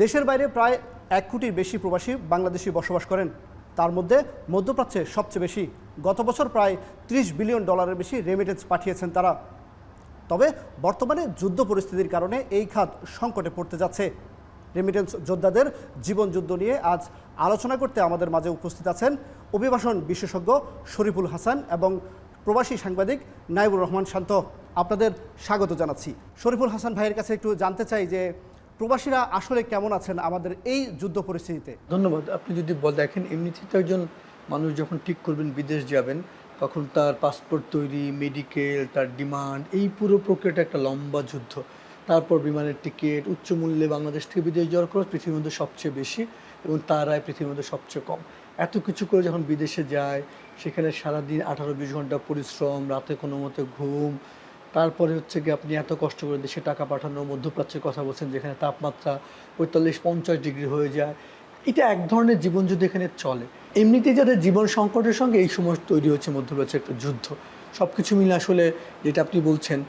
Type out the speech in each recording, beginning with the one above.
দেশের বাইরে প্রায় 1 কোটির বেশি প্রবাসী বাংলাদেশি বসবাস করেন। তার মধ্যে মধ্যপ্রাচ্যে সবচেয়ে বেশি। গত বছর প্রায় $30 বিলিয়ন বেশি রেমিটেন্স পাঠিয়েছেন তারা। তবে বর্তমানে যুদ্ধ পরিস্থিতির কারণে এই খাত সংকটে পড়তে যাচ্ছে। রেমিটেন্স যোদ্ধাদের জীবন যুদ্ধ নিয়ে আজ আলোচনা করতে আমাদের মাঝে উপস্থিত আছেন অভিবাসন বিশেষজ্ঞ শরীফুল হাসান এবং প্রবাসী সাংবাদিক নাইবুর রহমান শান্ত। আপনাদের স্বাগত জানাচ্ছি। শরীফুল হাসান ভাইয়ের কাছে একটু জানতে চাই যে প্রবাসীরা আসলে কেমন আছেন আমাদের এই যুদ্ধ পরিস্থিতিতে। ধন্যবাদ। আপনি যদি দেখেন, এমনিতে তো একজন মানুষ যখন ঠিক করবেন বিদেশ যাবেন, তখন তার পাসপোর্ট তৈরি, মেডিকেল, তার ডিমান্ড, এই পুরো প্রক্রিয়াটা একটা লম্বা যুদ্ধ। তারপর বিমানের টিকিট, উচ্চ মূল্যে বাংলাদেশ থেকে বিদেশ যাওয়ার খরচ পৃথিবীর মধ্যে সবচেয়ে বেশি এবং তার আয় পৃথিবীর মধ্যে সবচেয়ে কম। এত কিছু করে যখন বিদেশে যায়, সেখানে সারাদিন 18-20 ঘন্টা পরিশ্রম, রাতে কোনো মতে ঘুম, তারপরে হচ্ছে কি আপনি এত কষ্ট করে দেশে টাকা পাঠানো, মধ্যপ্রাচ্যের কথা বলছেন যেখানে তাপমাত্রা 45-50 ডিগ্রি হয়ে যায়। এটা এক ধরনের জীবনযুদ্ধ এখানে চলে। এমনিতেই যাদের জীবন সংকটের সঙ্গে এই সময় তৈরি হচ্ছে মধ্যপ্রাচ্যের একটা যুদ্ধ। সব কিছু মিলে আসলে যেটা আপনি বলছেন,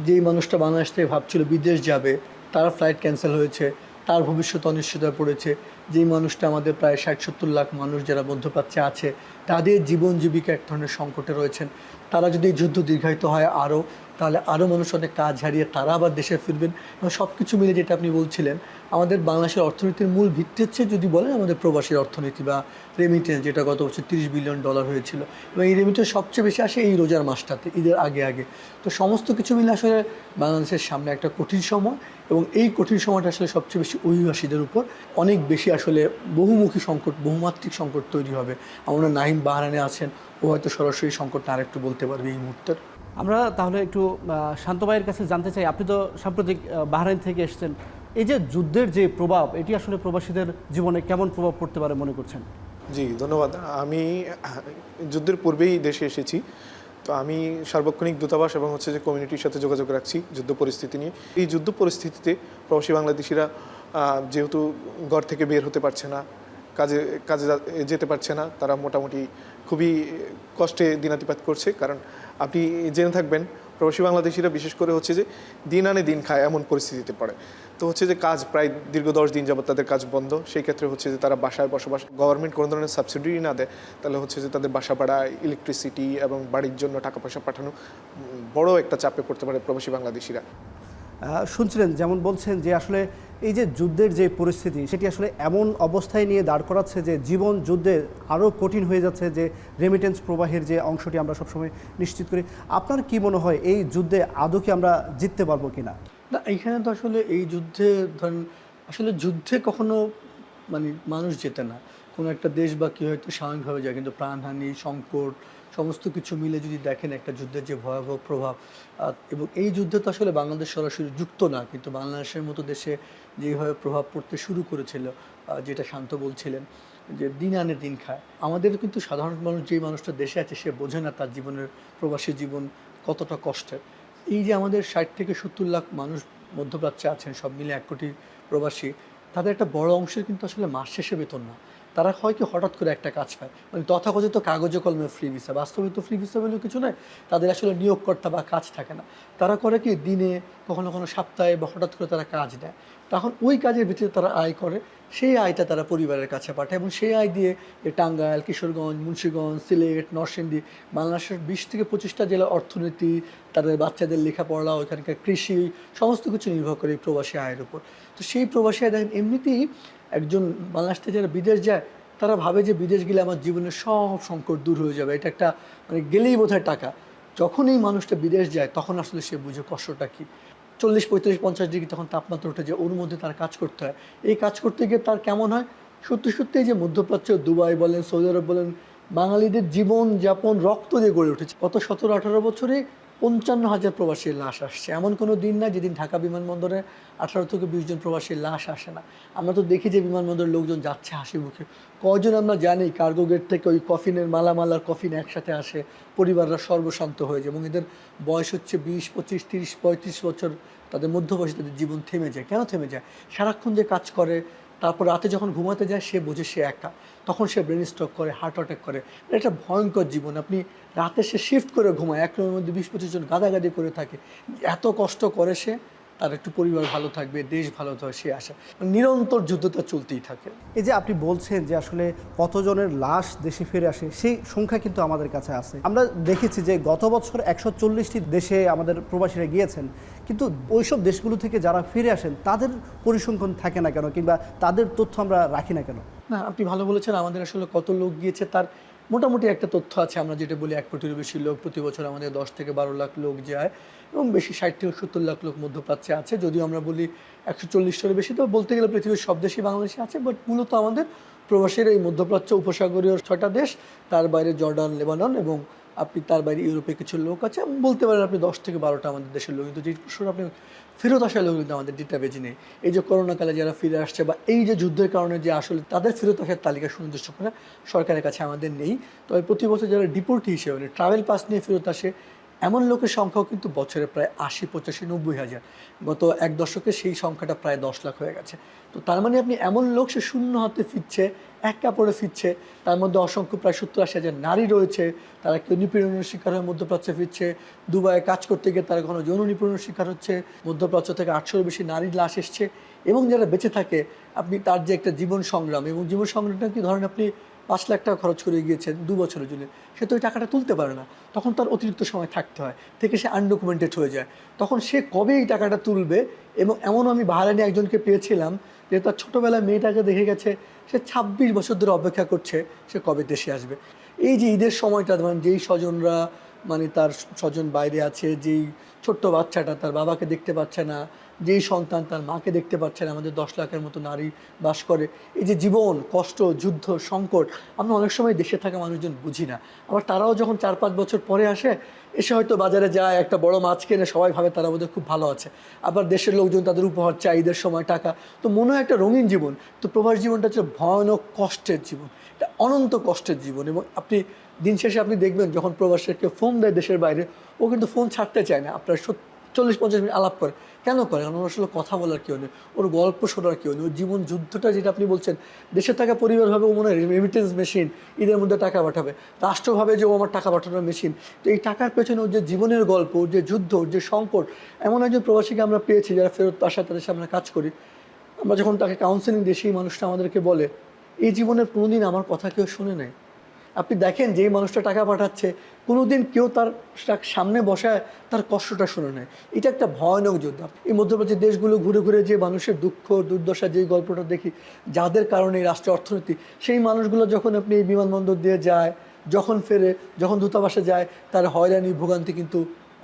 যেই মানুষটা বাংলাদেশ থেকে ভাবছিল বিদেশ যাবে, তার ফ্লাইট ক্যান্সেল হয়েছে, তার ভবিষ্যৎ অনিশ্চয়তায় পড়েছে। যেই মানুষটা আমাদের প্রায় 60-70 লাখ মানুষ যারা মধ্যপ্রাচ্যে আছে, তাদের জীবন জীবিকা এক ধরনের সংকটে রয়েছেন। তারা যদি এই যুদ্ধ দীর্ঘায়িত হয় তাহলে আরও মানুষ অনেক কাজ হারিয়ে তারা আবার দেশে ফিরবেন। এবং সব কিছু মিলে যেটা আপনি বলছিলেন, আমাদের বাংলাদেশের অর্থনীতির মূল ভিত্তি হচ্ছে যদি বলেন আমাদের প্রবাসীর অর্থনীতি বা রেমিটেন্স, যেটা গত বছর $30 বিলিয়ন হয়েছিল। এবং এই রেমিটেন্স সবচেয়ে বেশি আসে এই রোজার মাসটাতে, ঈদের আগে। তো সমস্ত কিছু মিলে আসলে বাংলাদেশের সামনে একটা কঠিন সময়, এবং এই কঠিন সময়টা আসলে সবচেয়ে বেশি অভিবাসীদের উপর অনেক বেশি আসলে বহুমুখী সংকট, বহুমাত্রিক সংকট তৈরি হবে। আমরা নাহিম বাহরাইনে আছেন, ও হয়তো সরাসরি সংকটটা আরেকটু বলতে পারবে এই মুহূর্তের। আমরা তাহলে একটু শান্ত ভাইয়ের কাছে জানতে চাই, আপনি তো সাম্প্রতিক বাহরাইন থেকে এসেছেন, এই যে যুদ্ধের যে প্রভাব, এটি আসলে প্রবাসীদের জীবনে কেমন প্রভাব পড়তে পারে মনে করছেন? জি, ধন্যবাদ। আমি যুদ্ধের পূর্বেই দেশে এসেছি, তো আমি সার্বক্ষণিক দূতাবাস এবং যে কমিউনিটির সাথে যোগাযোগ রাখছি যুদ্ধ পরিস্থিতি নিয়ে। এই যুদ্ধ পরিস্থিতিতে প্রবাসী বাংলাদেশিরা যেহেতু ঘর থেকে বের হতে পারছে না, কাজে যেতে পারছে না, তারা মোটামুটি খুবই কষ্টে দিনাতিপাত করছে। কারণ আপনি জেনে থাকবেন, প্রবাসী বাংলাদেশিরা বিশেষ করে যে দিন আনে দিন খায় এমন পরিস্থিতিতে পড়ে। তো যে কাজ প্রায় দীর্ঘ 10 দিন যাবত তাদের কাজ বন্ধ। সেই ক্ষেত্রে যে তারা বাসায় বসবাস, গভর্নমেন্ট কোনো ধরনের সাবসিডি না দেয়, তাহলে যে তাদের বাসা ভাড়া, ইলেকট্রিসিটি এবং বাড়ির জন্য টাকা পয়সা পাঠানো বড় একটা চাপে পড়তে পারে প্রবাসী বাংলাদেশিরা। শুনছিলেন যেমন বলছেন যে আসলে এই যে যুদ্ধের যে পরিস্থিতি, সেটি আসলে এমন অবস্থায় নিয়ে দাঁড় করাচ্ছে যে জীবন যুদ্ধে আরও কঠিন হয়ে যাচ্ছে, যে রেমিটেন্স প্রবাহের যে অংশটি আমরা সবসময় নিশ্চিত করি। আপনার কি মনে হয় এই যুদ্ধে আদৌ কি আমরা জিততে পারবো কিনা? না, এইখানে তো আসলে এই যুদ্ধে ধরেন আসলে যুদ্ধে কখনো মানুষ জেতে না। কোনো একটা দেশ বা কি হয়তো সাময়িকভাবে যায়, কিন্তু প্রাণহানি, সংকট সমস্ত কিছু মিলে যদি দেখেন একটা যুদ্ধের যে ভয়াবহ প্রভাব, এবং এই যুদ্ধে তো আসলে বাংলাদেশ সরাসরি যুক্ত না, কিন্তু বাংলাদেশের মতো দেশে যেভাবে প্রভাব পড়তে শুরু করেছিল, যেটা শান্ত বলছিলেন যে দিন আনে দিন খায়, আমাদের কিন্তু সাধারণ মানুষ, যেই মানুষটা দেশে আছে সে বোঝে না তার জীবনের, প্রবাসী জীবন কতটা কষ্টের। এই যে আমাদের 60-70 লাখ মানুষ মধ্যপ্রাচ্যে আছেন, সব মিলে 1 কোটি প্রবাসী, তাদের একটা বড় অংশের কিন্তু আসলে মাস শেষে বেতন না। তারা হয় কি হঠাৎ করে একটা কাজ পায়, তথাকথিত কাগজে কলমে ফ্রি ভিসা, বাস্তবে তো ফ্রি ভিসা বলেও কিছু নয়। তাদের আসলে নিয়োগকর্তা বা কাজ থাকে না। তারা করে কি দিনে, কখনো কোনো সপ্তাহে বা হঠাৎ করে তারা কাজ দেয়, তখন ওই কাজের ভিত্তিতে তারা আয় করে, সেই আয়টা তারা পরিবারের কাছে পাঠায়, এবং সেই আয় দিয়ে টাঙ্গাইল, কিশোরগঞ্জ, মুন্সিগঞ্জ, সিলেট, নরসিংদী, বাংলাদেশের 20-25টা জেলার অর্থনীতি, তাদের বাচ্চাদের লেখাপড়া, ওইখানকার কৃষি, সমস্ত কিছু নির্ভর করে এই প্রবাসী আয়ের উপর। তো সেই প্রবাসী আয় দেখেন, এমনিতেই একজন বাংলাদেশ থেকে যারা বিদেশ যায়, তারা ভাবে যে বিদেশ গেলে আমার জীবনের সব সংকট দূর হয়ে যাবে, এটা একটা গেলেই বোধহয় টাকা। যখন এই মানুষটা বিদেশ যায়, তখন আসলে সে বুঝে কষ্টটা কী। 40-45-50 ডিগ্রি তখন তাপমাত্রা উঠে যায়, ওর মধ্যে তার কাজ করতে হয়। এই কাজ করতে গিয়ে তার কেমন হয়, সত্যি যে মধ্যপ্রাচ্য, দুবাই বলেন, সৌদি আরব বলেন, বাঙালিদের জীবনযাপন রক্ত দিয়ে গড়ে উঠেছে। গত 17-18 বছরে 55,000 প্রবাসীর লাশ আসছে। এমন কোনো দিন না যেদিন ঢাকা বিমানবন্দরে 18-20 জন প্রবাসীর লাশ আসে না। আমরা তো দেখি যে বিমানবন্দরের লোকজন যাচ্ছে হাসি মুখে। কজন আমরা জানি কার্গো গেট থেকে ওই কফিনের মালামাল আর কফিন একসাথে আসে, পরিবাররা সর্বশান্ত হয়ে যায়, এবং এদের বয়স 20, 25, 30, 35 বছর, তাদের মধ্যবয়সে তাদের জীবন থেমে যায়। কেন থেমে যায়? সারাক্ষণ যে কাজ করে, তারপর রাতে যখন ঘুমাতে যায় সে বোঝে সে একা, তখন সে ব্রেন স্ট্রোক করে, হার্ট অ্যাটাক করে। এটা ভয়ঙ্কর জীবন। আপনি রাতে সে শিফট করে ঘুমায়, এক রুমের মধ্যে 20-25 জন গাদাগাদি করে থাকে, এত কষ্ট করে সে, তার একটু পরিবার ভালো থাকবে, দেশ ভালো থাকবে, সে আশা। নিরন্তর যুদ্ধটা চলতেই থাকে। এই যে আপনি বলছেন যে আসলে কতজনের লাশ দেশে ফিরে আসে, সেই সংখ্যা কিন্তু আমাদের কাছে আছে। আমরা দেখেছি যে গত বছর 140টি দেশে আমাদের প্রবাসীরা গিয়েছেন, কিন্তু ওইসব দেশগুলো থেকে যারা ফিরে আসেন তাদের পরিসংখ্যান থাকে না কেন, কিংবা তাদের তথ্য আমরা রাখি না কেন? না, আপনি ভালো বলেছেন। আমাদের আসলে কত লোক গিয়েছে তার মোটামুটি একটা তথ্য আছে। আমরা যেটা বলি 1 কোটিরও বেশি লোক, প্রতি বছর আমাদের 10 থেকে 12 লাখ লোক যায়, এবং বেশি 60 থেকে 70 লাখ লোক মধ্যপ্রাচ্যে আছে। যদিও আমরা বলি 140টারও বেশি, তো বলতে গেলে পৃথিবীর সব দেশই বাংলাদেশে আছে, বাট মূলত আমাদের প্রবাসীর এই মধ্যপ্রাচ্য উপসাগরীয় 6টা দেশ, তার বাইরে জর্ডান, লেবানন, এবং আপনি তার বাইরে ইউরোপে কিছু লোক আছে। বলতে পারেন আপনি 10 থেকে 12টা আমাদের দেশের লোক। কিন্তু যে প্রশ্ন আপনি ফেরত আসার লোক কিন্তু আমাদের ডেটাবেজ নেই। এই যে করোনাকালে যারা ফিরে আসছে, বা এই যে যুদ্ধের কারণে যে আসলে তাদের ফেরত আসার তালিকা সুনির্দিষ্ট করে সরকারের কাছে আমাদের নেই। তবে প্রতি বছর যারা ডিপোর্টি হিসেবে মানে ট্রাভেল পাস নিয়ে ফেরত আসে, এমন লোকের সংখ্যাও কিন্তু বছরে প্রায় 80, 85, 90 হাজার। গত 1 দশকে সেই সংখ্যাটা প্রায় 10 লাখ হয়ে গেছে। তো তার মানে আপনি এমন লোক, সে শূন্য হাতে ফিরছে, এক কাপড়ে ফিরছে। তার মধ্যে অসংখ্য প্রায় 70-80 হাজার নারী রয়েছে, তারা কেউ নিপীড়নের শিকার হয়ে মধ্যপ্রাচ্যে ফিরছে। দুবাইয়ে কাজ করতে গিয়ে তারা কোনো যৌন নিপীড়নের শিকার হচ্ছে। মধ্যপ্রাচ্য থেকে 800-এর বেশি নারীর লাশ এসছে। এবং যারা বেঁচে থাকে, আপনি তার যে একটা জীবন সংগ্রাম, এবং জীবন সংগ্রামটা কি ধরেন আপনি 5 লাখ টাকা খরচ করে গিয়েছেন 2 বছরের জন্য, সে তো ওই টাকাটা তুলতে পারে না, তখন তার অতিরিক্ত সময় থাকতে হয়, থেকে সে আনডকুমেন্টেড হয়ে যায়। তখন সে কবে এই টাকাটা তুলবে? এবং এমনও আমি বাহারাইনে একজনকে পেয়েছিলাম যে তার ছোটোবেলায় মেয়েটাকে দেখে গেছে, সে 26 বছর ধরে অপেক্ষা করছে সে কবে দেশে আসবে। এই যে ঈদের সময়টা, মানে যেই স্বজনরা, মানে তার স্বজন বাইরে আছে, যেই ছোট্ট বাচ্চাটা তার বাবাকে দেখতে পাচ্ছে না, যেই সন্তান তার মাকে দেখতে পাচ্ছে না, আমাদের 10 লাখের মতো নারী বাস করে। এই যে জীবন, কষ্ট, যুদ্ধ, সংকট, আমরা অনেক সময় দেশে থাকা মানুষজন বুঝি না। আবার তারাও যখন 4-5 বছর পরে আসে, এসে হয়তো বাজারে যায়, একটা বড় মাছ কেনে, সবাই ভাবে তারা বোধহয় খুব ভালো আছে। আবার দেশের লোকজন তাদের উপহার চায়, ঈদের সময় টাকা, তো মনে হয় একটা রঙিন জীবন। তো প্রবাস জীবনটা হচ্ছে ভয়ানক কষ্টের জীবন, এটা অনন্ত কষ্টের জীবন। এবং আপনি দিন শেষে আপনি দেখবেন, যখন প্রবাসে কেউ ফোন দেয় দেশের বাইরে, ও কিন্তু ফোন ছাড়তে চায় না, আপনার 40-50 মিনিট আলাপ করে। কেন করে? কারণ ওর আসলে কথা বলার কেউ নেই, ওর গল্প শোনার কেউ নেই। ওর জীবন যুদ্ধটা যেটা আপনি বলছেন, দেশে থাকা পরিবারভাবে ও মনে হয় রেমিটেন্স মেশিন, ঈদের মধ্যে টাকা পাঠাবে। রাষ্ট্রভাবে যে ও আমার টাকা পাঠানোর মেশিন। তো এই টাকার পেছনে ওর যে জীবনের গল্প, ওর যে যুদ্ধ, ওর যে সংকট। এমন একজন প্রবাসীকে আমরা পেয়েছি যারা ফেরত আসায় তাদের সামনে কাজ করি। আমরা যখন তাকে কাউন্সেলিং দিই, সেই মানুষটা আমাদেরকে বলে, এই জীবনের কোনোদিন আমার কথা কেউ শুনে নেয়। আপনি দেখেন, যেই মানুষটা টাকা পাঠাচ্ছে, কোনোদিন কেউ তার সামনে বসায় তার কষ্টটা শুনে নেয়। এটা একটা ভয়ানক যুদ্ধ। এই মধ্যপ্রাচ্যের দেশগুলো ঘুরে ঘুরে যে মানুষের দুঃখ দুর্দশা, যেই গল্পটা দেখি, যাদের কারণে এই রাষ্ট্রের অর্থনীতি, সেই মানুষগুলো যখন আপনি এই বিমানবন্দর দিয়ে যায়, যখন ফেরে, যখন দূতাবাসে যায়, তার হয়রানি ভোগান্তি কিন্তু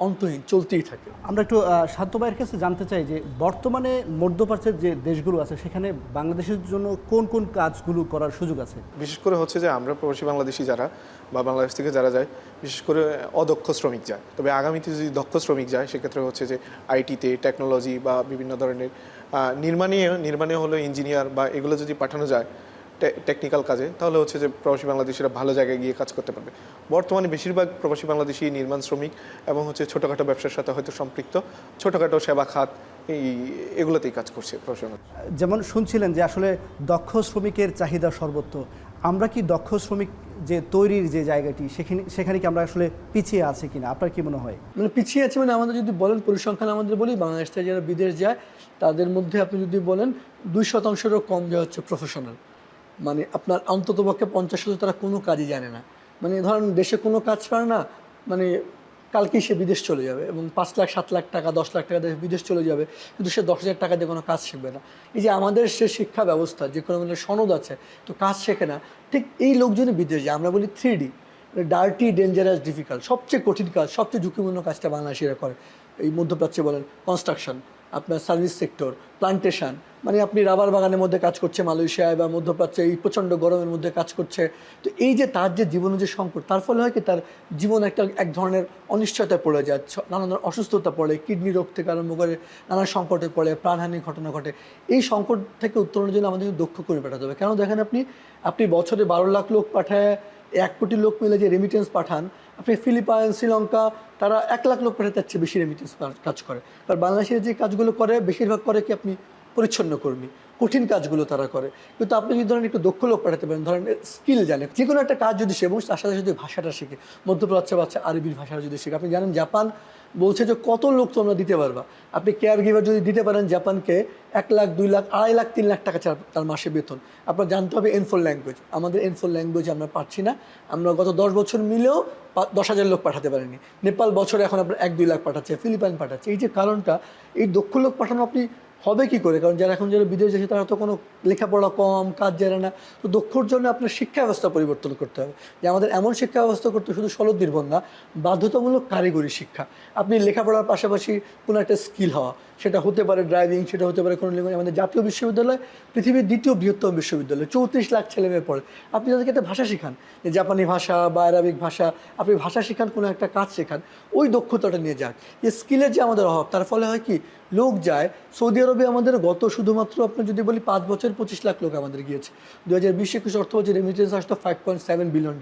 অন্তহীন, চলতেই থাকে। আমরা একটু শান্ত ভাইয়ের কাছে জানতে চাই যে বর্তমানে মধ্যপ্রাচ্যের যে দেশগুলো আছে, সেখানে বাংলাদেশের জন্য কোন কোন কাজগুলো করার সুযোগ আছে? বিশেষ করে হচ্ছে যে আমরা প্রবাসী বাংলাদেশি যারা বা বাংলাদেশ থেকে যারা যায়, বিশেষ করে অদক্ষ শ্রমিক যায়। তবে আগামীতে যদি দক্ষ শ্রমিক যায়, সেক্ষেত্রে হচ্ছে যে আইটিতে, টেকনোলজি বা বিভিন্ন ধরনের নির্মাণে হলো ইঞ্জিনিয়ার বা এগুলো যদি পাঠানো যায় টেকনিক্যাল কাজে, তাহলে হচ্ছে যে প্রবাসী বাংলাদেশিরা ভালো জায়গায় গিয়ে কাজ করতে পারবে। বর্তমানে বেশিরভাগ প্রবাসী বাংলাদেশি নির্মাণ শ্রমিক এবং হচ্ছে ছোটোখাটো ব্যবসার সাথে হয়তো সম্পৃক্ত, ছোটোখাটো সেবা খাত, এগুলোতেই কাজ করছে প্রবাসী বাংলাদেশ। যেমন শুনছিলেন যে আসলে দক্ষ শ্রমিকের চাহিদা সর্বত্র, আমরা কি দক্ষ শ্রমিক যে তৈরির যে জায়গাটি, সেখানে কি আমরা আসলে পিছিয়ে আছি কিনা, আপনার কি মনে হয়? মানে পিছিয়ে আছে মানে, আমাদের যদি বলেন পরিসংখ্যান আমাদের বলি, বাংলাদেশ থেকে যারা বিদেশ যায় তাদের মধ্যে আপনি যদি বলেন 2%-রও কম যায় হচ্ছে প্রফেশনাল। মানে আপনার অন্ততপক্ষে 50% তারা কোনো কাজই জানে না। মানে ধরেন দেশে কোনো কাজ পারে না, মানে কালকেই সে বিদেশ চলে যাবে, এবং 5 লাখ 7 লাখ টাকা 10 লাখ টাকা দিয়ে বিদেশ চলে যাবে, কিন্তু সে 10,000 টাকা দিয়ে কোনো কাজ শিখবে না। এই যে আমাদের সে শিক্ষা ব্যবস্থা, যে কোনো মানে সনদ আছে তো কাজ শেখে না, ঠিক এই লোকজনই বিদেশ যায়। আমরা বলি 3D, ডার্টি, ডেঞ্জারাস, ডিফিকাল্ট। সবচেয়ে কঠিন কাজ, সবচেয়ে ঝুঁকিপূর্ণ কাজটা বাংলাদেশিরা করে। এই মধ্যপ্রাচ্যে বলেন কনস্ট্রাকশন, আপনার সার্ভিস সেক্টর, প্লান্টেশন, মানে আপনি রাবার বাগানের মধ্যে কাজ করছে মালয়েশিয়ায় বা মধ্যপ্রাচ্যে, এই প্রচণ্ড গরমের মধ্যে কাজ করছে। তো এই যে তার যে জীবনের যে সংকট, তার ফলে হয় কি, তার জীবন এক ধরনের অনিশ্চয়তায় পড়ে যায়, নানা ধরনের অসুস্থতা পড়ে, কিডনি রোগ থেকে আরম্ভ করে নানা সংকটে পড়ে, প্রাণহানির ঘটনা ঘটে। এই সংকট থেকে উত্তরণের জন্য আমাদের দক্ষ করে পাঠাতে হবে। কেন দেখেন, আপনি বছরে 12 লাখ লোক পাঠায় 1 কোটি লোক মিলে যে রেমিটেন্স পাঠান, আপনি ফিলিপাইন, শ্রীলঙ্কা, তারা 1 লাখ লোক পাঠাতে যাচ্ছে, বেশি রেমিটেন্স কাজ করে। আর বাংলাদেশের যে কাজগুলো করে বেশিরভাগ করে কি, আপনি পরিচ্ছন্ন কর্মী, কঠিন কাজগুলো তারা করে। কিন্তু আপনি যদি ধরেন একটু দক্ষ লোক পাঠাতে পারেন, ধরেন স্কিল জানে, যে কোনো একটা কাজ যদি সে, এবং তার সাথে যদি ভাষাটা শিখে, মধ্যপ্রাচ্য বাচ্চা আরবির ভাষাটা যদি শিখে, আপনি জানেন জাপান বলছে যে কত লোক তোমরা দিতে পারবা। আপনি কেয়ার গিভার যদি দিতে পারেন জাপানকে 1 লাখ 2 লাখ 2.5 লাখ 3 লাখ টাকা তার মাসে বেতন, আপনার জানতে হবে N4 ল্যাঙ্গুয়েজ। আমাদের N4 ল্যাঙ্গুয়েজ আমরা পাচ্ছি না। আমরা গত 10 বছর মিলেও 10,000 লোক পাঠাতে পারিনি। নেপাল বছরে এখন আপনার 1-2 লাখ পাঠাচ্ছে, ফিলিপাইন পাঠাচ্ছে। এই যে কারণটা, এই দক্ষ লোক পাঠানো আপনি হবে কি করে? কারণ যারা এখন যারা বিদেশ যাচ্ছে তারা তো কোনো লেখাপড়া কম, কাজ জানে না। তো দক্ষর জন্য আপনার শিক্ষা ব্যবস্থা পরিবর্তন করতে হবে, যে আমাদের এমন শিক্ষা ব্যবস্থা করতে, শুধু ষোলো নির্ভর না, বাধ্যতামূলক কারিগরি শিক্ষা। আপনি লেখাপড়ার পাশাপাশি কোনো একটা স্কিল হওয়া, সেটা হতে পারে ড্রাইভিং, সেটা হতে পারে কোনো ল্যাঙ্গুয়েজ। আমাদের জাতীয় বিশ্ববিদ্যালয় পৃথিবীর 2য় বৃহত্তম বিশ্ববিদ্যালয়, 34 লাখ ছেলেমেয়ে পড়ে। আপনি তাদেরকে একটা ভাষা শেখান, যে জাপানি ভাষা বা আরবিক ভাষা, আপনি ভাষা শেখান, কোনো একটা কাজ শেখান, ওই দক্ষতাটা নিয়ে যাক। যে স্কিলের যে আমাদের অভাব, তার ফলে হয় কি, লোক যায় সৌদি আরবে। আমাদের গত শুধুমাত্র আপনার যদি বলি 5 বছর 25 লাখ লোক আমাদের গিয়েছে। 2020-21 অর্থ বছর রেমিটেন্স আসতো $5.7 বিলিয়ন।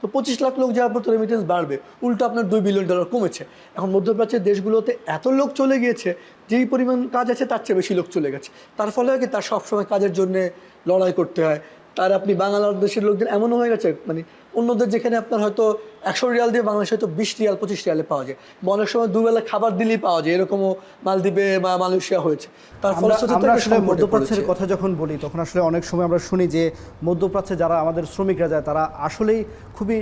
তো 25 লাখ লোক যাওয়ার পর তো রেমিটেন্স বাড়বে, উল্টো আপনার $2 বিলিয়ন কমেছে। এখন মধ্যপ্রাচ্যের দেশগুলোতে এত লোক চলে গিয়েছে, যেই পরিমাণ কাজ আছে তার চেয়ে বেশি লোক চলে গেছে। তার ফলে হয় কি, তার সবসময় কাজের জন্যে লড়াই করতে হয়। তার আপনি বাংলাদেশের লোকদের এমনও হয়ে গেছে, মানে অন্যদের যেখানে আপনার হয়তো 100 রিয়াল দিয়ে বাংলাদেশে হয়তো 20 রিয়াল 25 রিয়ালে পাওয়া যায়, বা অনেক সময় দুবেলা খাবার দিলেই পাওয়া যায়, এরকমও মালদ্বীপে বা মালয়েশিয়া হয়েছে। তার ফলে আমরা আসলে মধ্যপ্রাচ্যের কথা যখন বলি, তখন আসলে অনেক সময় আমরা শুনি যে মধ্যপ্রাচ্যে যারা আমাদের শ্রমিকরা যায়, তারা আসলেই খুবই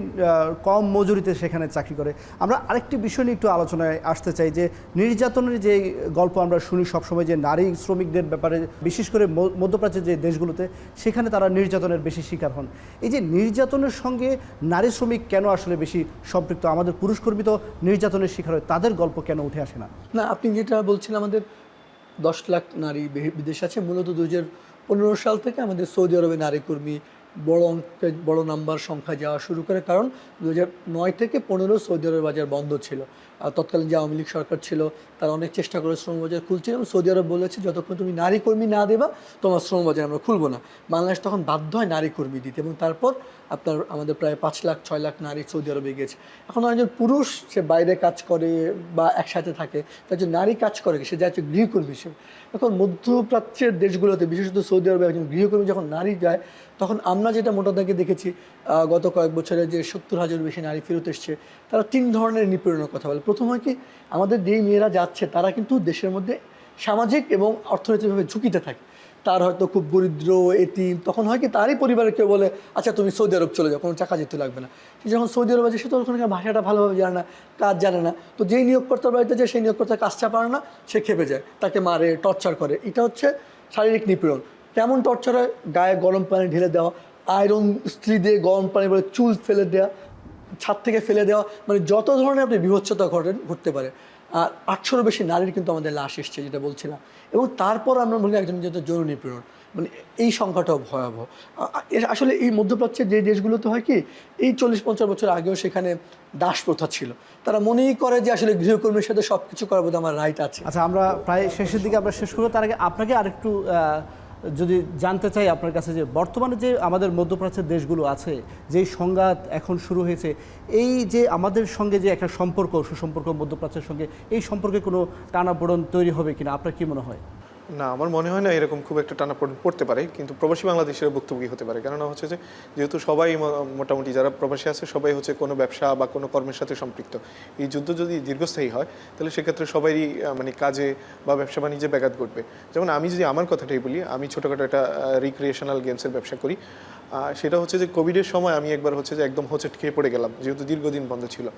কম মজুরিতে সেখানে চাকরি করে। আমরা আরেকটি বিষয় নিয়ে একটু আলোচনায় আসতে চাই, যে নির্যাতনের যে গল্প আমরা শুনি সবসময়, যে নারী শ্রমিকদের ব্যাপারে, বিশেষ করে মধ্যপ্রাচ্যের যে দেশগুলোতে, সেখানে তারা নির্যাতনের বেশি শিকার হন। এই যে নির্যাতনের সঙ্গে নারী শ্রমিক কেন আসলে বেশি সম্পৃক্ত? আমাদের পুরুষ কর্মী তো নির্যাতনের শিকার হয়, তাদের গল্প কেন উঠে আসে না? না, আপনি যেটা বলছেন, আমাদের 10 লাখ নারী বিদেশে আছে। মূলত 2015 সাল থেকে আমাদের সৌদি আরবে নারী কর্মী বড় নাম্বার সংখ্যা যাওয়া শুরু করে। কারণ 2009 থেকে 15 সৌদি আরবের বাজার বন্ধ ছিল। আর তৎকালীন যে আওয়ামী লীগ সরকার ছিল, তারা অনেক চেষ্টা করে শ্রমবাজার খুলছিল, এবং সৌদি আরব বলেছে যতক্ষণ তুমি নারী কর্মী না দেবা, তোমার শ্রমবাজার আমরা খুলবো না। বাংলাদেশ তখন বাধ্য হয় নারী কর্মী দিতে, এবং তারপর আমাদের প্রায় 5 লাখ 6 লাখ নারী সৌদি আরবে গিয়েছে। এখন একজন পুরুষ সে বাইরে কাজ করে বা একসাথে থাকে, তার যে নারী কাজ করে, সে যাচ্ছে গৃহকর্মী হিসেবে। এখন মধ্যপ্রাচ্যের দেশগুলোতে, বিশেষত সৌদি আরবে, একজন গৃহকর্মী যখন নারী যায়, তখন আমরা যেটা মোটা দাগে দেখেছি, গত কয়েক বছরে যে 70,000 বেশি নারী ফেরত এসছে, তারা 3 ধরনের নিপীড়নের কথা বলে। প্রথম হয় কি, আমাদের যেই মেয়েরা যাচ্ছে তারা কিন্তু দেশের মধ্যে সামাজিক এবং অর্থনৈতিকভাবে ঝুঁকিতে থাকে। তার হয়তো খুব দরিদ্র, এতিম, তখন হয় কি, তারই পরিবারের কেউ বলে, আচ্ছা তুমি সৌদি আরব চলে যাও, কোনো টাকা যেতে লাগবে না। সে যখন সৌদি আরবে যায়, সে তো ওখানকার ভাষাটা ভালোভাবে জানে না, কাজ জানে না। তো যেই নিয়োগকর্তার বাড়িতে যায়, সেই নিয়োগকর্তার কাজটা পারে না, সে খেপে যায়, তাকে মারে, টর্চার করে। এটা হচ্ছে শারীরিক নিপীড়ন। কেমন টর্চার হয়? গায়ে গরম পানি ঢেলে দেওয়া, আয়রন ইস্ত্রি দিয়ে গরম পানি বলে চুল ফেলে দেওয়া, ছাদ থেকে ফেলে দেওয়া, মানে যত ধরনের আপনি বিভৎসতা ঘটতে পারে। আর 800-র বেশি নারীর কিন্তু আমাদের লাশ এসছে, যেটা বলছিলাম। এবং তারপর আমরা বলি একজন যেহেতু যৌন নিপীড়ন, মানে এই সংখ্যাটাও ভয়াবহ। আসলে এই মধ্যপ্রাচ্যের যে দেশগুলোতে হয় কি, এই 40-50 বছর আগেও সেখানে দাস প্রথা ছিল। তারা মনেই করে যে আসলে গৃহকর্মীর সাথে সব কিছু করার বোধ আমার রাইট আছে। আচ্ছা, আমরা প্রায় শেষের দিকে আমরা শেষ করবো। তার আগে আপনাকে আরেকটু যদি জানতে চাই আপনার কাছে, যে বর্তমানে যে আমাদের মধ্যপ্রাচ্যের দেশগুলো আছে, যেই সংঘাত এখন শুরু হয়েছে, এই যে আমাদের সঙ্গে যে একটা সম্পর্ক, সুসম্পর্ক মধ্যপ্রাচ্যের সঙ্গে, এই সম্পর্কে কোনো টানাপোড়েন তৈরি হবে কিনা, আপনার কি মনে হয়? না, আমার মনে হয় না এরকম খুব একটা টানাপোড়েন পড়তে পারে, কিন্তু প্রবাসী বাংলাদেশের বক্তব্য হতে পারে। কেননা হচ্ছে যে, যেহেতু সবাই মোটামুটি যারা প্রবাসী আছে, সবাই হচ্ছে কোনো ব্যবসা বা কোনো কর্মের সাথে সম্পৃক্ত। এই যুদ্ধ যদি দীর্ঘস্থায়ী হয়, তাহলে সেক্ষেত্রে সবারই মানে কাজে বা ব্যবসা বাণিজ্যে ব্যাঘাত ঘটবে। যেমন আমি যদি আমার কথাটাই বলি, আমি ছোটোখাটো একটা রিক্রিয়েশনাল গেমসের ব্যবসা করি। সেটা হচ্ছে যে, কোভিডের সময় আমি একবার হচ্ছে যে একদম হোঁচট খেয়ে পড়ে গেলাম, যেহেতু দীর্ঘদিন বন্ধ ছিল।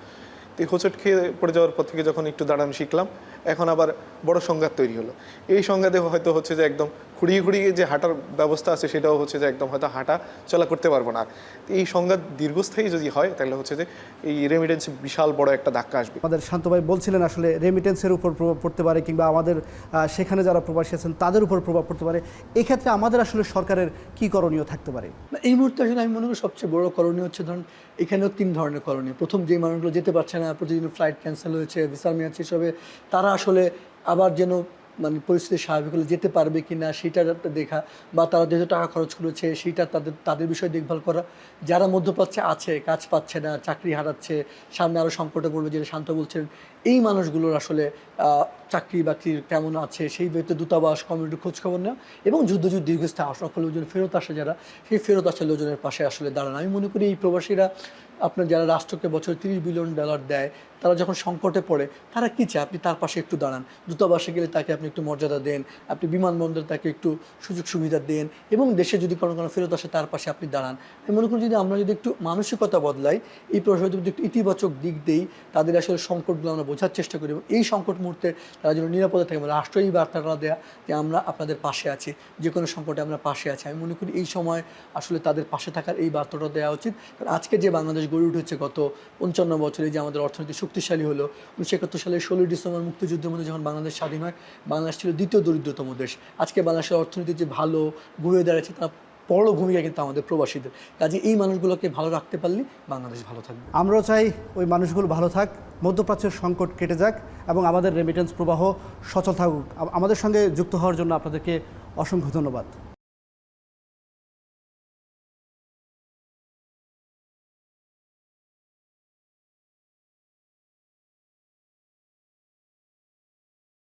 তো এই হোঁচট খেয়ে পড়ে যাওয়ার পর থেকে যখন একটু দাঁড়ানো শিখলাম, এখন আবার বড় সংঘাত তৈরি হলো। এই সংঘাতে হয়তো হচ্ছে যে একদম খুঁড়িয়ে যে হাঁটার ব্যবস্থা আছে, সেটাও হচ্ছে যে একদম হয়তো হাঁটা চলা করতে পারবো না। তো এই সংঘাত দীর্ঘস্থায়ী যদি হয়, তাহলে হচ্ছে যে এই রেমিটেন্সে বিশাল বড় একটা ধাক্কা আসবে। আমাদের শান্ত ভাই বলছিলেন আসলে রেমিটেন্সের উপর প্রভাব পড়তে পারে, কিংবা আমাদের সেখানে যারা প্রবাসী আছেন তাদের উপর প্রভাব পড়তে পারে। এক্ষেত্রে আমাদের আসলে সরকারের কি করণীয় থাকতে পারে? এই মুহূর্তে আসলে আমি মনে করি সবচেয়ে বড় করণীয় হচ্ছে, ধরুন এখানেও 3 ধরনের করণীয়। প্রথম, যে মানুষগুলো যেতে পারছে না, প্রতিদিন ফ্লাইট ক্যান্সেল হয়েছে, ভিসার মেয়াদ শেষ হবে, তারা আসলে আবার যেন মানে পরিস্থিতি স্বাভাবিক হলে যেতে পারবে কি না সেটা দেখা, বা তারা যেহেতু টাকা খরচ করেছে সেইটা তাদের বিষয়ে দেখভাল করা। যারা মধ্যপ্রাচ্যে আছে, কাজ পাচ্ছে না, চাকরি হারাচ্ছে, সামনে আরও সংকটে পড়বে, যেটা শান্ত বলছেন, এই মানুষগুলোর আসলে চাকরি বাকরির কেমন আছে সেই ভিত্তিতে দূতাবাস, কমিউনিটি খোঁজখবর নেওয়া, এবং যুদ্ধ দীর্ঘস্থায়ী অসংখ্য লোকজন ফেরত আসে যারা, সেই ফেরত আসা লোকজনের পাশে আসলে দাঁড়ানো। আমি মনে করি এই প্রবাসীরা আপনার যারা রাষ্ট্রকে বছরে $30 বিলিয়ন দেয়, তারা যখন সংকটে পড়ে তারা কী চায়, আপনি তার পাশে একটু দাঁড়ান। দূতাবাসে গেলে তাকে আপনি একটু মর্যাদা দেন, আপনি বিমানবন্দরে তাকে একটু সুযোগ সুবিধা দেন, এবং দেশে যদি কোনো ফেরত আসে তার পাশে আপনি দাঁড়ান। আমি মনে করি যদি আমরা যদি একটু মানসিকতা বদলাই, এই প্রশ্নের যদি একটু ইতিবাচক দিক দেই, তাদের আসলে সংকটগুলো আমরা বোঝার চেষ্টা করি, এবং এই সংকট মুহূর্তে তারা যেন নিরাপদে থাকে, রাষ্ট্র এই বার্তাটা দেয়া যে আমরা আপনাদের পাশে আছি, যে কোনো সংকটে আমরা পাশে আছি। আমি মনে করি এই সময় আসলে তাদের পাশে থাকার এই বার্তাটা দেওয়া উচিত। কারণ আজকে যে বাংলাদেশ গড়ে উঠেছে গত 55 বছরে, যে আমাদের অর্থনীতি শক্তিশালী হলো, 1971 সালের 16 ডিসেম্বর মুক্তিযুদ্ধের মধ্যে যখন বাংলাদেশ স্বাধীন হয়, বাংলাদেশ ছিল দ্বিতীয় দরিদ্রতম দেশ। আজকে বাংলাদেশের অর্থনীতি যে ভালো ঘুরে দাঁড়াচ্ছে, তা বড় ভূমিকা কিন্তু আমাদের প্রবাসীদের। কাজে এই মানুষগুলোকে ভালো রাখতে পারলে বাংলাদেশ ভালো থাকবে। আমরাও চাই ওই মানুষগুলো ভালো থাক, মধ্যপ্রাচ্যের সংকট কেটে যাক, এবং আমাদের রেমিটেন্স প্রবাহ সচল থাকুক। আমাদের সঙ্গে যুক্ত হওয়ার জন্য আপনাদেরকে অসংখ্য ধন্যবাদ।